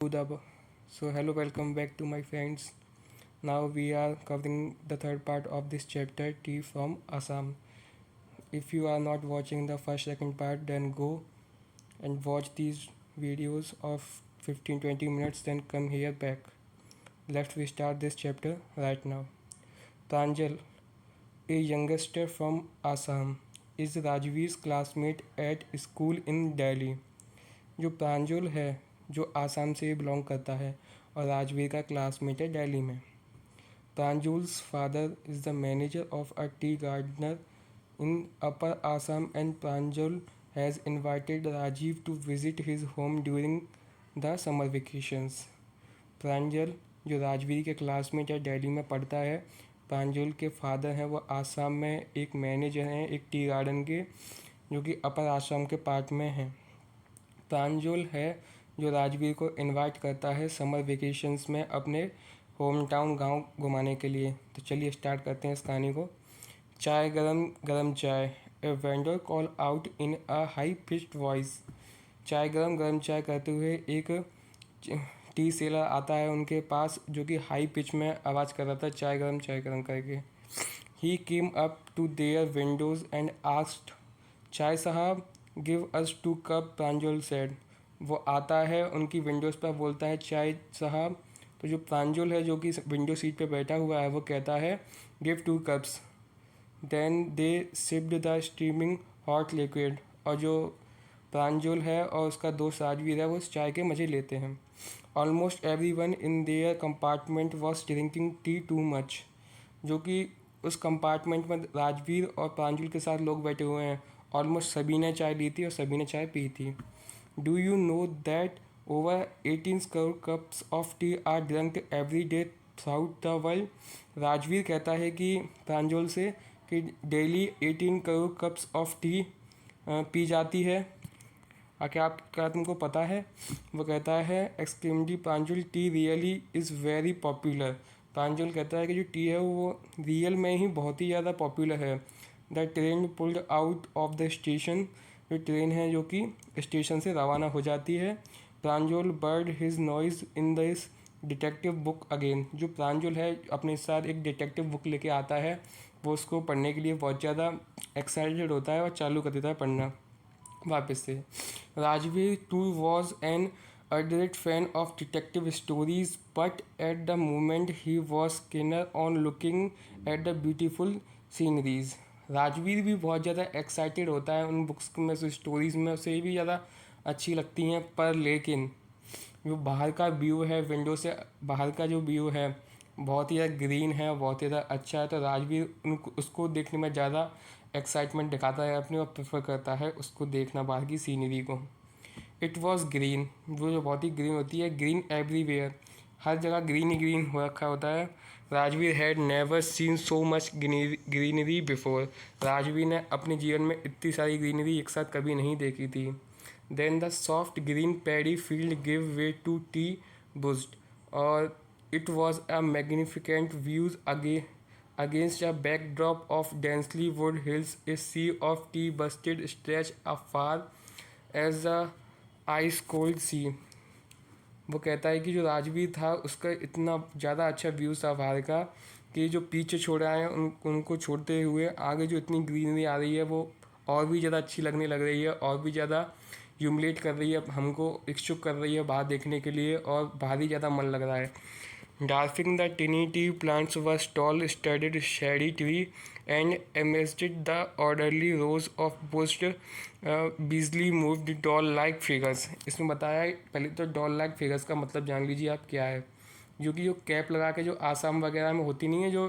Udab. So hello, welcome back to my friends. Now we are covering the third part of this chapter, Tea from Assam. If you are not watching the first second part, then go and watch these videos of 15-20 minutes, then come here back. Let's restart this chapter right now. Pranjal, a youngster from Assam, is Rajveer's classmate at school in Delhi. जो प्रांजल है जो आसाम से belong करता है और राजवीर का classmate है दिल्ली में. Pranjul's father is the manager of a tea gardener in Upper Assam and Pranjul has invited Rajiv to visit his home during the summer vacations. प्रांजल जो राजवीर के क्लासमेट है दिल्ली में पढ़ता है. प्रांजल के फादर हैं वो आसाम में एक मैनेजर हैं एक टी गार्डन के जो कि अपर आसाम के पार्ट में हैं. प्रांजल है जो राजवीर को इनवाइट करता है समर वेकेशंस में अपने होम टाउन गाँव घुमाने के लिए. तो चलिए स्टार्ट करते हैं इस कहानी को. चाय गरम गरम चाय. A vendor call out in a high pitched voice. चाय गरम गरम चाय करते हुए एक टी सेलर आता है उनके पास जो कि हाई पिच में आवाज़ कर रहा था चाय गरम करके. He came up to their windows and asked, chai sahib give us 2 cups. Pranjal said. वो आता है उनकी विंडोज़ पर बोलता है चाय साहब. तो जो प्रांजल है जो कि विंडो सीट पे बैठा हुआ है वो कहता है give 2 cups. Then they sipped the steaming hot liquid. और जो प्रांजल है और उसका दोस्त राजवीर है वो उस चाय के मज़े लेते हैं. Almost every one in their compartment was drinking tea too much. जो कि उस कंपार्टमेंट में राजवीर और प्रांजल के साथ लोग बैठे हुए हैं. ऑलमोस्ट सभी ने चाय ली थी और सभी ने चाय पी थी. Do you know that over 18 crore cups of tea are drunk every day throughout the world. Rajveer कहता है कि प्रांजल से कि daily 18 crore cups of tea पी जाती है. क्या तुमको पता है. वो कहता है exclaimed Pranjal tea really is very popular. Pranjal कहता है कि जो टी है वो रियल में ही बहुत ही ज़्यादा पॉपुलर है. The train pulled out of the station. जो ट्रेन है जो कि स्टेशन से रवाना हो जाती है. Pranjal buried his nose in this detective book again. जो प्रांजल है अपने साथ एक डिटेक्टिव बुक लेके आता है. वो उसको पढ़ने के लिए बहुत ज़्यादा एक्साइटेड होता है और चालू कर देता है पढ़ना वापस से. Rajveer too was an ardent fan of detective stories, but at the moment he was keener on looking at the beautiful sceneries. Rajveer भी बहुत ज़्यादा एक्साइटेड होता है उन बुक्स में से स्टोरीज़ में से भी ज़्यादा अच्छी लगती हैं. पर लेकिन जो बाहर का व्यू है विंडो से बाहर का जो व्यू है बहुत ही ज़्यादा ग्रीन है बहुत ही ज़्यादा अच्छा है. तो राजवीर उनको उसको देखने में ज़्यादा एक्साइटमेंट दिखाता है अपनी और प्रेफर करता है उसको देखना बाहर की सीनरी को. It was green. वो जो बहुत ही ग्रीन होती है ग्रीन एवरीवेयर. हर जगह ग्रीन ही ग्रीन हो रखा होता है. Rajveer had never seen so much greenery before. Rajveer ने अपने जीवन में इतनी सारी ग्रीनरी एक साथ कभी नहीं देखी थी. Then the soft green paddy field give way to tea bushes. और it was a magnificent views against a backdrop of densely wood hills. A sea of tea busted stretched afar as the ice cold sea. वो कहता है कि जो राजवीर था उसका इतना ज़्यादा अच्छा व्यू था बाहर का कि जो पीछे छोड़ आए हैं उनको छोड़ते हुए आगे जो इतनी ग्रीनरी आ रही है वो और भी ज़्यादा अच्छी लगने लग रही है और भी ज़्यादा ह्यूमिलेट कर रही है हमको इच्छुक कर रही है बाहर देखने के लिए और बाहर ही ज़्यादा मन लग रहा है. Dwarfing the tiny tea plants was tall, studded shady tree, and amidst the orderly rows of bushed, busily moved doll-like figures. इसमें बताया है पहले तो doll-like figures का मतलब जान लीजिए आप क्या है. जो कि जो कैप लगा के जो आसाम वगैरह में होती नहीं है जो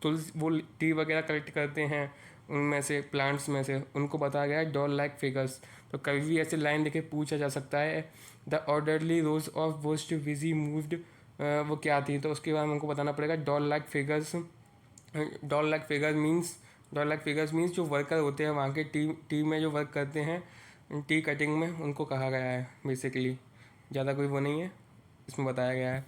तुलसी वो टी वगैरह कलेक्ट करते हैं उनमें से प्लांट्स में से उनको बताया गया है doll-like figures. तो कभी भी ऐसे लाइन देके पूछा जा सकता है the orderly rows of bushes busy moved वो क्या थी. तो उसके बाद हमको बताना पड़ेगा doll like figures. Doll like figures means जो वर्कर होते हैं वहाँ के टी में जो वर्क करते हैं टी कटिंग में उनको कहा गया है बेसिकली. ज़्यादा कोई वो नहीं है इसमें बताया गया है.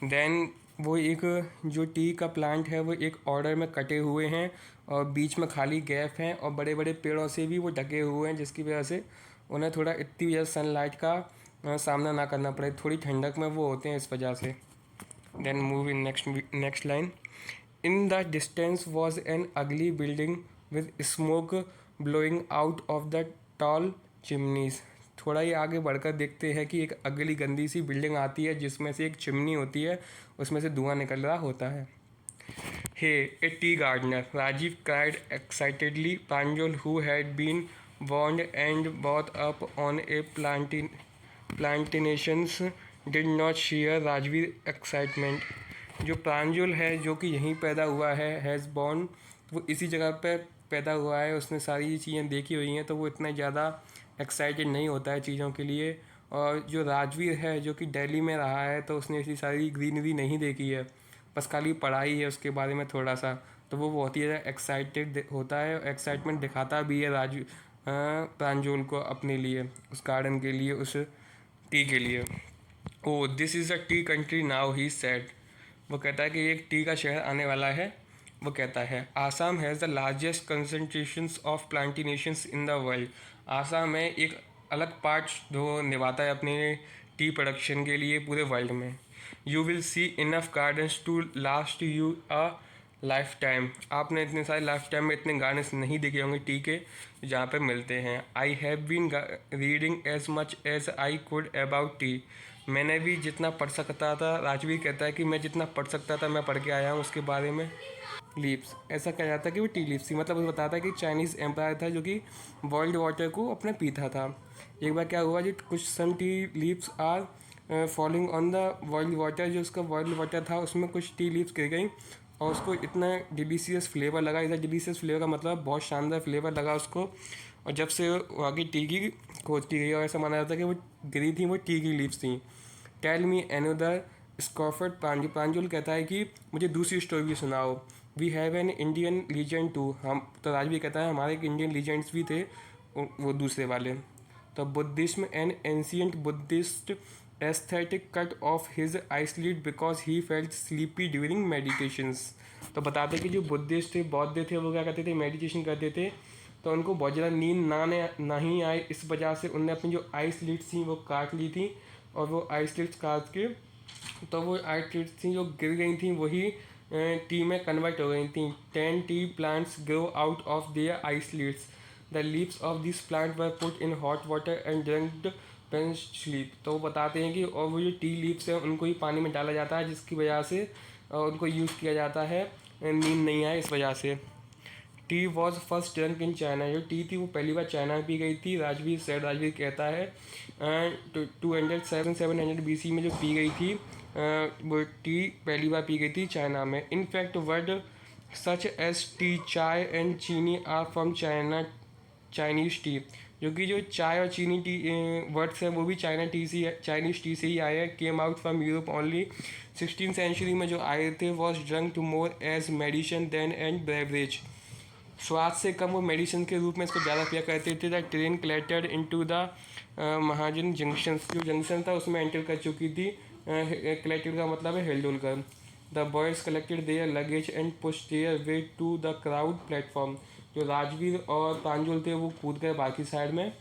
देन वो एक जो टी का प्लांट है वो एक ऑर्डर में कटे हुए हैं और बीच में खाली गैप हैं और बड़े बड़े पेड़ों से भी वो ढके हुए हैं जिसकी वजह से उन्हें थोड़ा इतनी ज़्यादा सनलाइट का सामना ना करना पड़े, थोड़ी ठंडक में वो होते हैं इस वजह से। Then move in next line. In the distance was an ugly building with smoke blowing out of the tall chimneys. थोड़ा ही आगे बढ़कर देखते हैं कि एक अगली गंदी सी बिल्डिंग आती है जिसमें से एक चिमनी होती है, उसमें से धुआं निकल रहा होता है। Hey a tea gardener, Rajiv cried excitedly. Pranjal, who had been warned and brought up on a plantations, did not share Rajvir's excitement. जो प्रांजुल है, जो कि यहीं पैदा हुआ है, हैज़ बॉर्न, वो इसी जगह पे पैदा हुआ है, उसने सारी चीज़ें देखी हुई हैं, तो वो इतना ज़्यादा एक्साइटेड नहीं होता है चीज़ों के लिए। और जो राजवीर है, जो कि दिल्ली में रहा है, तो उसने इतनी सारी ग्रीनरी नहीं देखी है, बस खाली पढ़ाई है उसके बारे में थोड़ा सा, तो वो बहुत ही ज़्यादा एक्साइटेड होता है, एक्साइटमेंट दिखाता भी है प्रांजोल को अपने लिए, उस गार्डन के लिए, उस टी के लिए। Oh this is a tea country now, he said. वो कहता है कि एक टी का शहर आने वाला है। वो कहता है Assam has the largest concentrations of plantations in the world. Assam में एक अलग पार्ट जो निभाता है अपने टी प्रोडक्शन के लिए पूरे वर्ल्ड में। You will see enough gardens to last you a lifetime. आपने इतने सारे लाइफ टाइम में इतने गार्डन्स नहीं देखे होंगे टी के जहाँ पे मिलते हैं। I have been reading as much as I could about tea. मैंने भी जितना पढ़ सकता था, राजवीर कहता है कि मैं जितना पढ़ सकता था मैं पढ़ के आया हूँ उसके बारे में। लीव्स, ऐसा कहा जाता है कि वो टी लीव्स थी, मतलब वो बताता है कि चाइनीज़ एम्पायर था जो कि वर्ल्ड वाटर को अपने पीता था। एक बार क्या हुआ, जो कुछ some tea leaves are falling on the world water, जो उसका वर्ल्ड वाटर था उसमें कुछ टी लीव्स गिर गई और उसको इतना डिलीशियस फ्लेवर लगा। इधर डिलीशियस फ्लेवर का मतलब बहुत शानदार फ्लेवर लगा उसको, और जब से वो आगे टी की खोज की गई और ऐसा माना जाता है कि वो गिरी थी वो टी की लीव्स थी। टेल मी अनदर स्कॉफर्ड प्रांजल। प्रांजल कहता है कि मुझे दूसरी स्टोरी भी सुनाओ। We have an Indian legend too. हम तो राजवीर कहता है हमारे एक इंडियन लीजेंड्स भी थे, वो दूसरे वाले। तो Buddhism an ancient Buddhist aesthetic cut off his आइसलिड because he felt sleepy during meditations. तो बताते कि जो बुद्धिस्ट थे, बौद्ध थे, वो क्या करते थे, मेडिटेशन करते थे, तो उनको बहुत ज़्यादा नींद नहीं आई, इस वजह से उनने अपनी जो आइस लिड्स थी वो काट ली थी, और वो आइस लिड्स काट के, तो वो आइस लिड्स थी जो गिर गई थी वही टी में कन्वर्ट हो गई थी। 10 tea plants grow out of their eyelids. The leaves of this plant were put in hot water and drunk when sleep. तो वो बताते हैं कि और वो जो टी लीव्स है उनको ही पानी में डाला जाता है, जिसकी वजह से उनको यूज़ किया जाता है नींद नहीं आए इस वजह से। T was first drunk in China. जो टी थी वो पहली बार चाइना में पी गई थी। राजवीर कहता है 207 BC में जो पी गई थी वो टी पहली बार पी गई थी चाइना में। In fact word such as tea, chai and cheeni are from China, Chinese tea. जो कि जो चाय और चीनी टी वर्ड्स हैं वो भी चाइनीज टी से ही आए हैं। Came out from Europe only. 16th century में जो आए थे was drunk to more as medicine than and beverage. स्वाद से कम वो मेडिसिन के रूप में इसको ज़्यादा पिया करते थे। The train clattered into the Mahajan junction, जो जंक्शन था उसमें एंटर कर चुकी थी। क्लेटर्ड का मतलब है हिल डुल कर। The boys collected their luggage and push their way to the crowd platform. जो राजवीर और प्रांजुल थे वो कूद गए बाकी साइड में।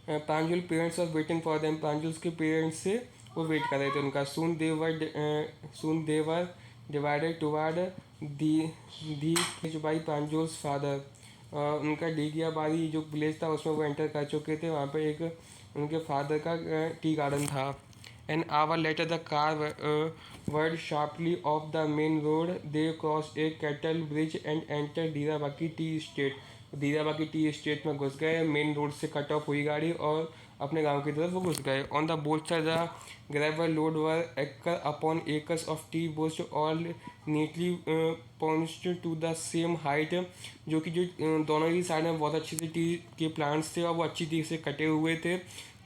Pranjal parents are waiting for them. Pranjal के पेरेंट्स से वो वेट कर रहे थे उनका। Soon they were divided toward the बाई प्रांजुल्स फादर। उनका डीगियाबारी जो विलेज था उसमें वो एंटर कर चुके थे। वहाँ पे एक उनके फादर का टी गार्डन था। An hour later the car veered sharply off the main road. They cross a cattle bridge and enter Dirabaki tea estate. Dirabaki tea estate में घुस गए। मेन रोड से कट ऑफ हुई गाड़ी और अपने गांव की तरफ वो घुस गए। On the both side the gravel road were acre upon acres of tea bushes all neatly pruned to the same height. जो कि जो दोनों ही साइड में बहुत अच्छे से टी के प्लांट्स थे और वो अच्छी तरीके से कटे हुए थे।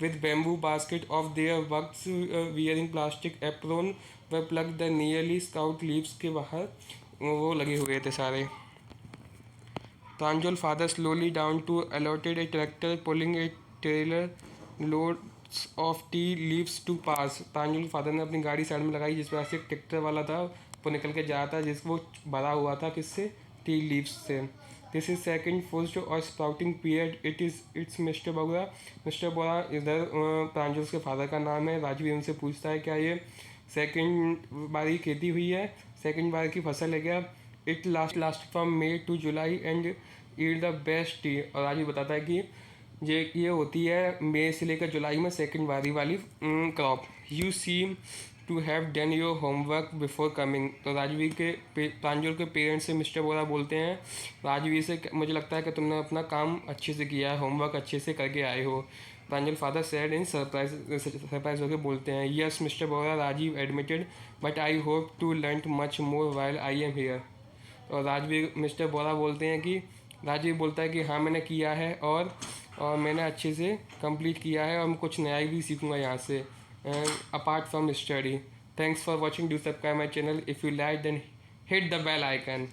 With bamboo basket of their works wearing plastic apron व pluck the nearly scout leaves के बाहर वो लगे हुए थे सारे। Pranjal father slowly down to allotted a tractor pulling a trailer loads of tea leaves to pass। Pranjal father ने अपनी गाड़ी साइड में लगाई जिस वजह से ट्रैक्टर वाला था वो निकल के जा रहा था, जिसको भरा हुआ था किससे, टी लीव्स से। दिस इज सेकंड फर्स्ट और sprouting period it's mister Bora. Mister Bora इधर प्रांजल के फादर का नाम है। राजवीर उनसे पूछता है क्या ये सेकंड बार की खेती हुई है, सेकंड बार की फसल है क्या। It last from May to July and eat the best tea. और राजवीर बताता है कि ये होती है मई से लेकर जुलाई में सेकंड बारी वाली crop. You seem to have done your homework before coming. तो राजवीर के प्रांजल के पेरेंट्स से मिस्टर बोरा बोलते हैं राजवीर से, मुझे लगता है कि तुमने अपना काम अच्छे से किया है, होमवर्क अच्छे से करके आए हो। Pranjal father said in surprise होकर बोलते हैं yes mister Bora, Rajiv admitted, but I hope to learn much more while I am here. और राजवीर मिस्टर बोरा बोलते हैं कि राजीव बोलता है कि हाँ मैंने किया है और मैंने अच्छे से कंप्लीट किया है और मैं कुछ नया भी सीखूंगा यहाँ से apart from study. Thanks for watching, do subscribe my channel if you like then hit the bell icon.